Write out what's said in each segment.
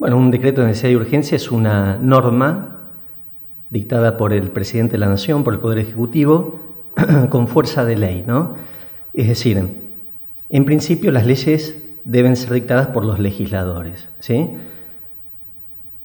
Bueno, un decreto de necesidad y urgencia es una norma dictada por el presidente de la Nación, por el Poder Ejecutivo, con fuerza de ley, ¿no? Es decir, en principio las leyes deben ser dictadas por los legisladores, ¿sí?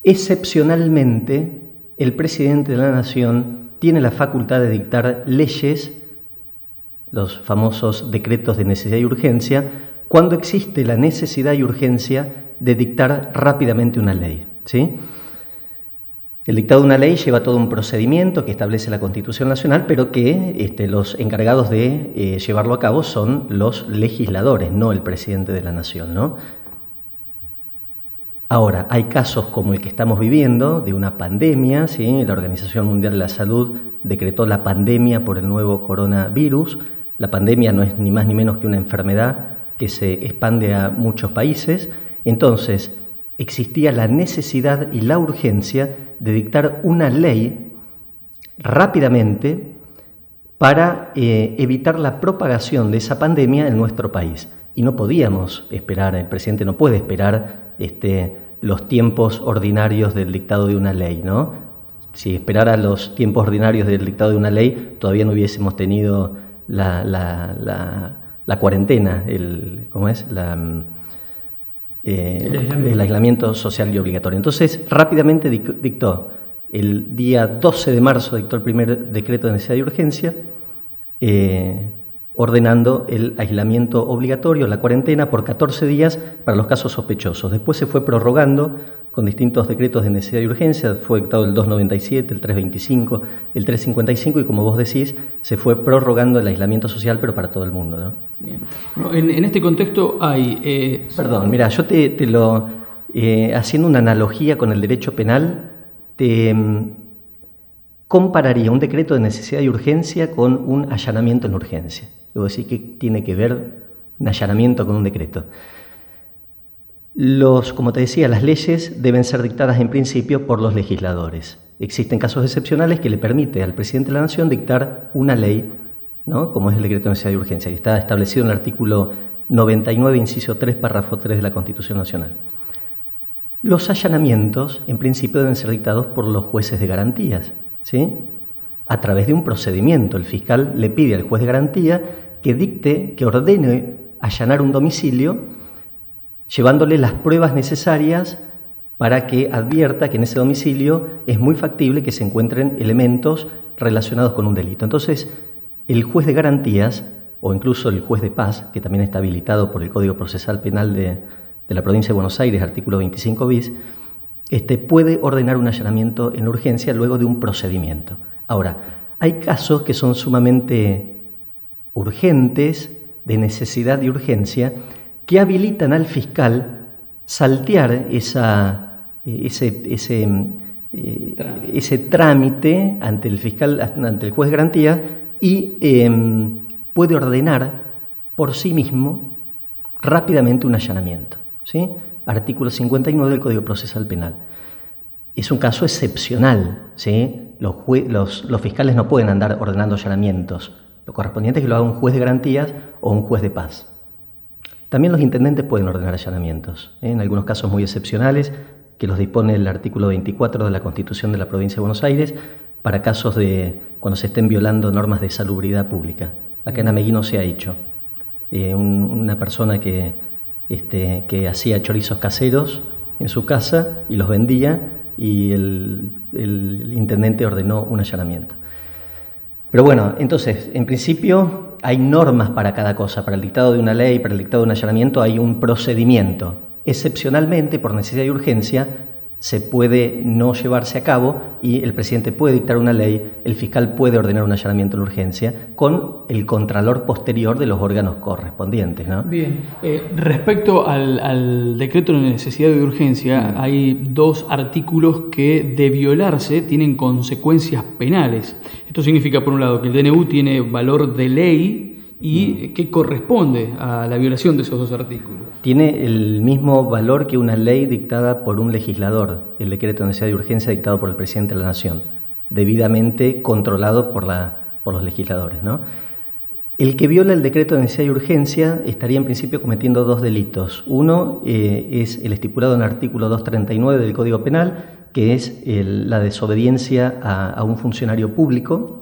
Excepcionalmente, el presidente de la Nación tiene la facultad de dictar leyes, los famosos decretos de necesidad y urgencia, cuando existe la necesidad y urgencia de dictar rápidamente una ley, ¿sí? El dictado de una ley lleva todo un procedimiento que establece la Constitución Nacional, pero que los encargados de llevarlo a cabo son los legisladores, no el presidente de la Nación, ¿no? Ahora, hay casos como el que estamos viviendo, de una pandemia, ¿sí? La Organización Mundial de la Salud decretó la pandemia por el nuevo coronavirus. La pandemia no es ni más ni menos que una enfermedad que se expande a muchos países. Entonces, existía la necesidad y la urgencia de dictar una ley rápidamente para evitar la propagación de esa pandemia en nuestro país. Y no podíamos esperar, el presidente no puede esperar los tiempos ordinarios del dictado de una ley, ¿no? Si esperara los tiempos ordinarios del dictado de una ley, todavía no hubiésemos tenido la cuarentena, el aislamiento social y obligatorio. Entonces, rápidamente dictó, el día 12 de marzo dictó el primer decreto de necesidad y urgencia, ordenando el aislamiento obligatorio, la cuarentena, por 14 días para los casos sospechosos. Después se fue prorrogando con distintos decretos de necesidad y urgencia, fue dictado el 297, el 325, el 355, y como vos decís, se fue prorrogando el aislamiento social, pero para todo el mundo, ¿no? Bien. Bueno, en este contexto hay... Perdón, mira, yo haciendo una analogía con el derecho penal, te compararía un decreto de necesidad y urgencia con un allanamiento en urgencia. Debo decir, ¿qué tiene que ver un allanamiento con un decreto? Como te decía, las leyes deben ser dictadas en principio por los legisladores. Existen casos excepcionales que le permite al presidente de la Nación dictar una ley, ¿no? Como es el decreto de necesidad y urgencia, que está establecido en el artículo 99, inciso 3, párrafo 3 de la Constitución Nacional. Los allanamientos, en principio, deben ser dictados por los jueces de garantías, ¿sí? A través de un procedimiento. El fiscal le pide al juez de garantía que ordene allanar un domicilio, llevándole las pruebas necesarias para que advierta que en ese domicilio es muy factible que se encuentren elementos relacionados con un delito. Entonces, el juez de garantías, o incluso el juez de paz, que también está habilitado por el Código Procesal Penal de la Provincia de Buenos Aires, artículo 25 bis, puede ordenar un allanamiento en urgencia luego de un procedimiento. Ahora, hay casos que son sumamente urgentes, de necesidad y urgencia, que habilitan al fiscal saltear ese trámite ante el fiscal, ante el juez de garantías, y puede ordenar por sí mismo rápidamente un allanamiento, ¿sí? Artículo 59 del Código Procesal Penal. Es un caso excepcional, ¿sí? Los fiscales no pueden andar ordenando allanamientos. Lo correspondiente es que lo haga un juez de garantías o un juez de paz. También los intendentes pueden ordenar allanamientos, en algunos casos muy excepcionales, que los dispone el artículo 24 de la Constitución de la Provincia de Buenos Aires, para casos de cuando se estén violando normas de salubridad pública. Acá en Ameguino se ha hecho. Una persona que hacía chorizos caseros en su casa y los vendía, y el intendente ordenó un allanamiento. Pero bueno, entonces, en principio hay normas para cada cosa. Para el dictado de una ley, para el dictado de un allanamiento hay un procedimiento. Excepcionalmente, por necesidad y urgencia, se puede no llevarse a cabo y el presidente puede dictar una ley, el fiscal puede ordenar un allanamiento en urgencia con el contralor posterior de los órganos correspondientes, ¿no? Bien, respecto al decreto de necesidad y urgencia, hay dos artículos que de violarse tienen consecuencias penales. Esto significa, por un lado, que el DNU tiene valor de ley y que corresponde a la violación de esos dos artículos. Tiene el mismo valor que una ley dictada por un legislador, el decreto de necesidad y urgencia dictado por el presidente de la Nación, debidamente controlado por los legisladores, ¿no? El que viola el decreto de necesidad y urgencia estaría en principio cometiendo dos delitos. Uno es el estipulado en el artículo 239 del Código Penal, que es la desobediencia a un funcionario público,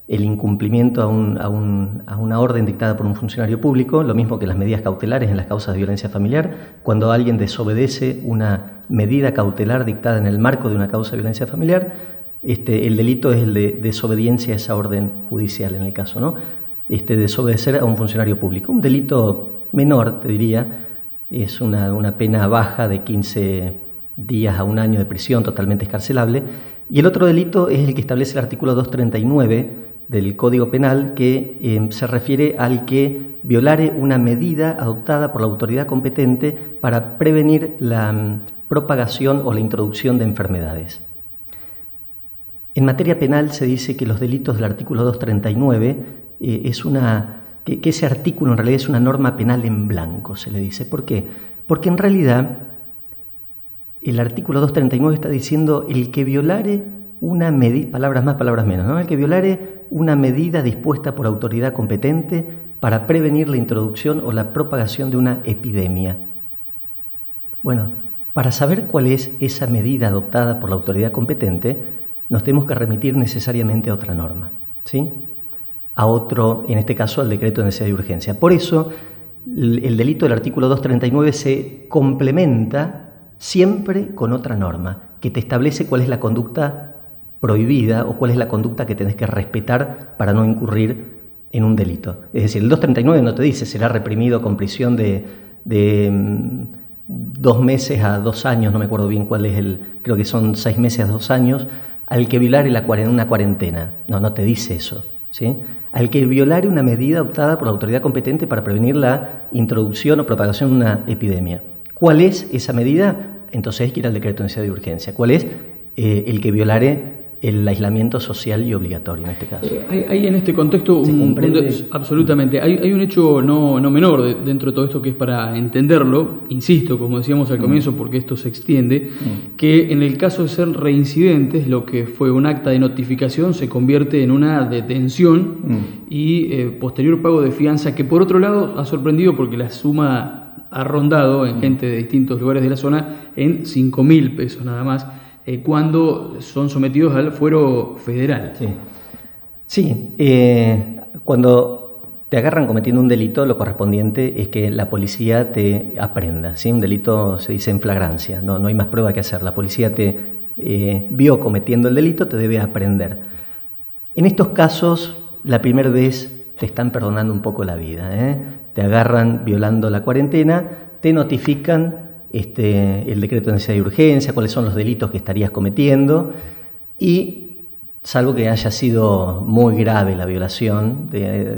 el incumplimiento a una orden dictada por un funcionario público, lo mismo que las medidas cautelares en las causas de violencia familiar. Cuando alguien desobedece una medida cautelar dictada en el marco de una causa de violencia familiar, el delito es el de desobediencia a esa orden judicial en el caso, ¿no? Desobedecer a un funcionario público. Un delito menor, te diría, es una pena baja de 15 días a un año de prisión, totalmente excarcelable. Y el otro delito es el que establece el artículo 239 del Código Penal, que se refiere al que violare una medida adoptada por la autoridad competente para prevenir la propagación o la introducción de enfermedades. En materia penal se dice que los delitos del artículo 239 que ese artículo en realidad es una norma penal en blanco, se le dice. ¿Por qué? Porque en realidad el artículo 239 está diciendo el que violare una medida, palabras más, palabras menos, ¿no? El que violare una medida dispuesta por autoridad competente para prevenir la introducción o la propagación de una epidemia. Bueno, para saber cuál es esa medida adoptada por la autoridad competente, nos tenemos que remitir necesariamente a otra norma, ¿sí? A otro, en este caso al decreto de necesidad y urgencia. Por eso, el delito del artículo 239 se complementa siempre con otra norma que te establece cuál es la conducta prohibida o cuál es la conducta que tenés que respetar para no incurrir en un delito. Es decir, el 239 no te dice será reprimido con prisión de 2 meses a 2 años, no me acuerdo bien cuál es creo que son 6 meses a 2 años, al que violare una cuarentena. No te dice eso, ¿sí? Al que violare una medida adoptada por la autoridad competente para prevenir la introducción o propagación de una epidemia. ¿Cuál es esa medida? Entonces hay que ir al decreto de necesidad y urgencia. ¿Cuál es? El que violare el aislamiento social y obligatorio en este caso. Hay en este contexto absolutamente. Hay un hecho no menor dentro de todo esto que es para entenderlo, insisto, como decíamos al comienzo, porque esto se extiende, que en el caso de ser reincidentes, lo que fue un acta de notificación se convierte en una detención y posterior pago de fianza, que por otro lado ha sorprendido porque la suma ha rondado en gente de distintos lugares de la zona en 5.000 pesos nada más, cuando son sometidos al fuero federal. Sí. Cuando te agarran cometiendo un delito, lo correspondiente es que la policía te aprenda, ¿sí? Un delito se dice en flagrancia, no hay más prueba que hacer. La policía te vio cometiendo el delito, te debe aprender. En estos casos, la primera vez te están perdonando un poco la vida, Te agarran violando la cuarentena, te notifican el decreto de necesidad y urgencia, cuáles son los delitos que estarías cometiendo y, salvo que haya sido muy grave la violación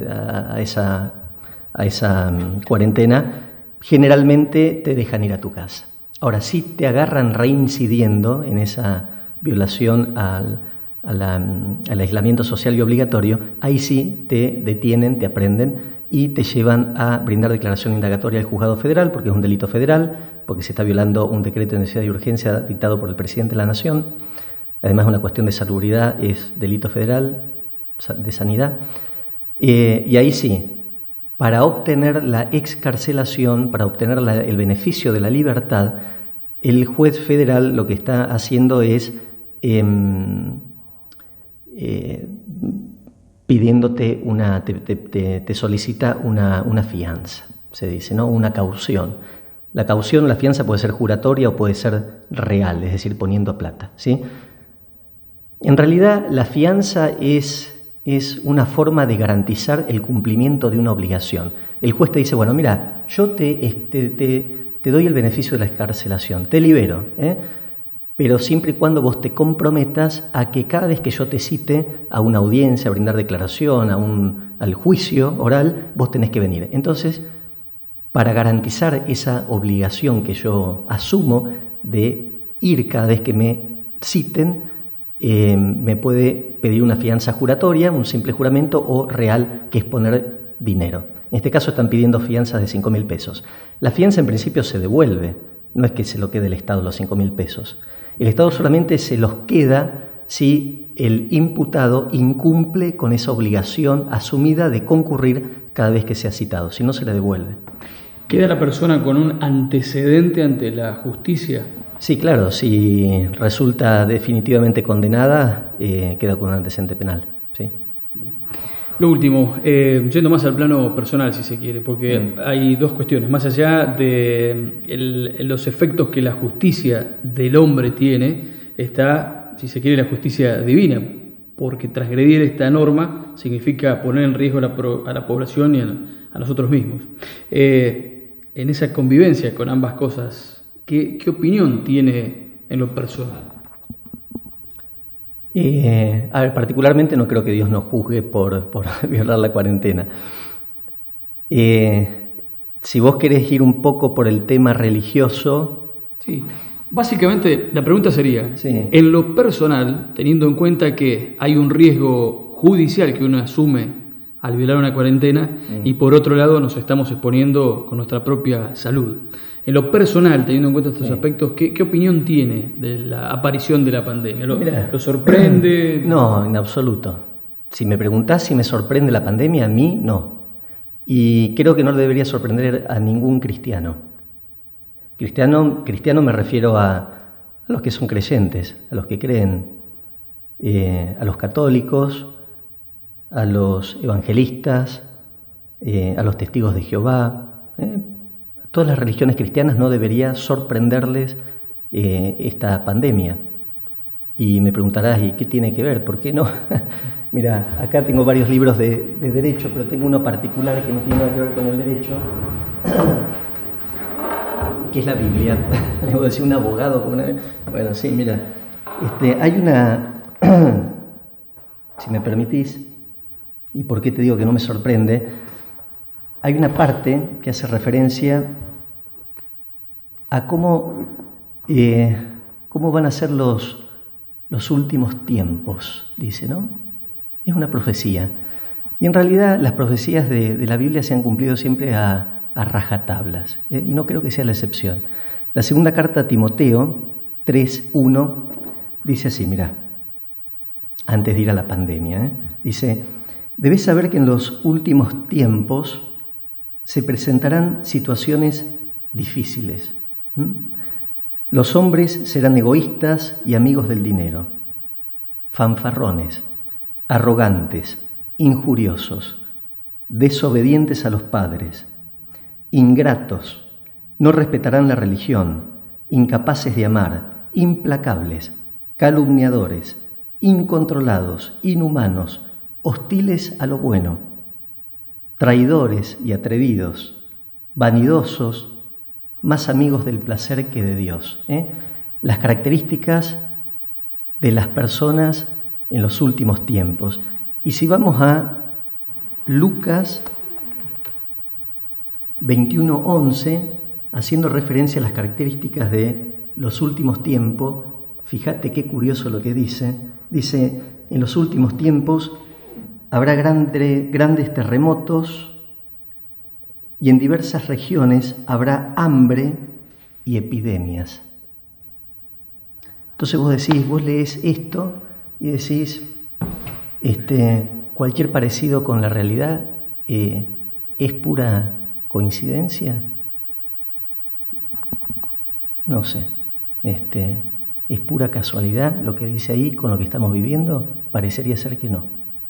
a esa cuarentena, generalmente te dejan ir a tu casa. Ahora, si te agarran reincidiendo en esa violación al aislamiento social y obligatorio, ahí sí te detienen, te aprenden y te llevan a brindar declaración indagatoria al juzgado federal, porque es un delito federal, porque se está violando un decreto de necesidad y urgencia dictado por el presidente de la Nación. Además, una cuestión de salubridad es delito federal, de sanidad. Y ahí sí, para obtener la excarcelación, para obtener el beneficio de la libertad, el juez federal lo que está haciendo es pidiéndote te solicita una fianza, se dice, ¿no? Una caución. La caución, la fianza puede ser juratoria o puede ser real, es decir, poniendo plata, ¿sí? En realidad, la fianza es una forma de garantizar el cumplimiento de una obligación. El juez te dice, bueno, mira, yo te doy el beneficio de la excarcelación, te libero, pero siempre y cuando vos te comprometas a que cada vez que yo te cite a una audiencia, a brindar declaración, al juicio oral, vos tenés que venir. Entonces, para garantizar esa obligación que yo asumo de ir cada vez que me citen, me puede pedir una fianza juratoria, un simple juramento, o real, que es poner dinero. En este caso están pidiendo fianzas de 5.000 pesos. La fianza en principio se devuelve, no es que se lo quede el Estado los 5.000 pesos. El Estado solamente se los queda si el imputado incumple con esa obligación asumida de concurrir cada vez que sea citado, si no se le devuelve. ¿Queda la persona con un antecedente ante la justicia? Sí, claro, si resulta definitivamente condenada, queda con un antecedente penal. ¿Sí? Bien. Lo último, yendo más al plano personal, si se quiere, porque hay dos cuestiones. Más allá de los efectos que la justicia del hombre tiene, está, si se quiere, la justicia divina, porque transgredir esta norma significa poner en riesgo a la población y a nosotros mismos. En esa convivencia con ambas cosas, ¿qué opinión tiene en lo personal? A ver, particularmente no creo que Dios nos juzgue por violar la cuarentena. Si vos querés ir un poco por el tema religioso... Sí, básicamente la pregunta sería, sí. En lo personal, teniendo en cuenta que hay un riesgo judicial que uno asume al violar una cuarentena y por otro lado nos estamos exponiendo con nuestra propia salud. En lo personal, teniendo en cuenta estos aspectos, ¿qué opinión tiene de la aparición de la pandemia? ¿Lo sorprende? No, en absoluto. Si me preguntás si me sorprende la pandemia, a mí no. Y creo que no le debería sorprender a ningún cristiano. Cristiano me refiero a los que son creyentes, a los que creen, a los católicos, a los evangelistas, a los testigos de Jehová. Todas las religiones cristianas no debería sorprenderles esta pandemia. Y me preguntarás, ¿y qué tiene que ver? ¿Por qué no? Mira, acá tengo varios libros de derecho, pero tengo uno particular que no tiene nada que ver con el derecho, que es la Biblia. Le voy a decir un abogado. Bueno, sí, mira, hay una, si me permitís, y por qué te digo que no me sorprende, hay una parte que hace referencia a cómo van a ser los últimos tiempos, dice, ¿no? Es una profecía. Y en realidad las profecías de la Biblia se han cumplido siempre a rajatablas, y no creo que sea la excepción. La segunda carta a Timoteo 3:1 dice así, mira, antes de ir a la pandemia, dice: debes saber que en los últimos tiempos se presentarán situaciones difíciles. Los hombres serán egoístas y amigos del dinero, fanfarrones, arrogantes, injuriosos, desobedientes a los padres, ingratos, no respetarán la religión, incapaces de amar, implacables, calumniadores, incontrolados, inhumanos, hostiles a lo bueno, traidores y atrevidos, vanidosos, más amigos del placer que de Dios. Las características de las personas en los últimos tiempos. Y si vamos a Lucas 21:11, haciendo referencia a las características de los últimos tiempos, fíjate qué curioso lo que dice. Dice, en los últimos tiempos habrá grandes terremotos y en diversas regiones habrá hambre y epidemias. Entonces vos lees esto y decís, cualquier parecido con la realidad es pura coincidencia. No sé, es pura casualidad lo que dice ahí con lo que estamos viviendo. Parecería ser que no.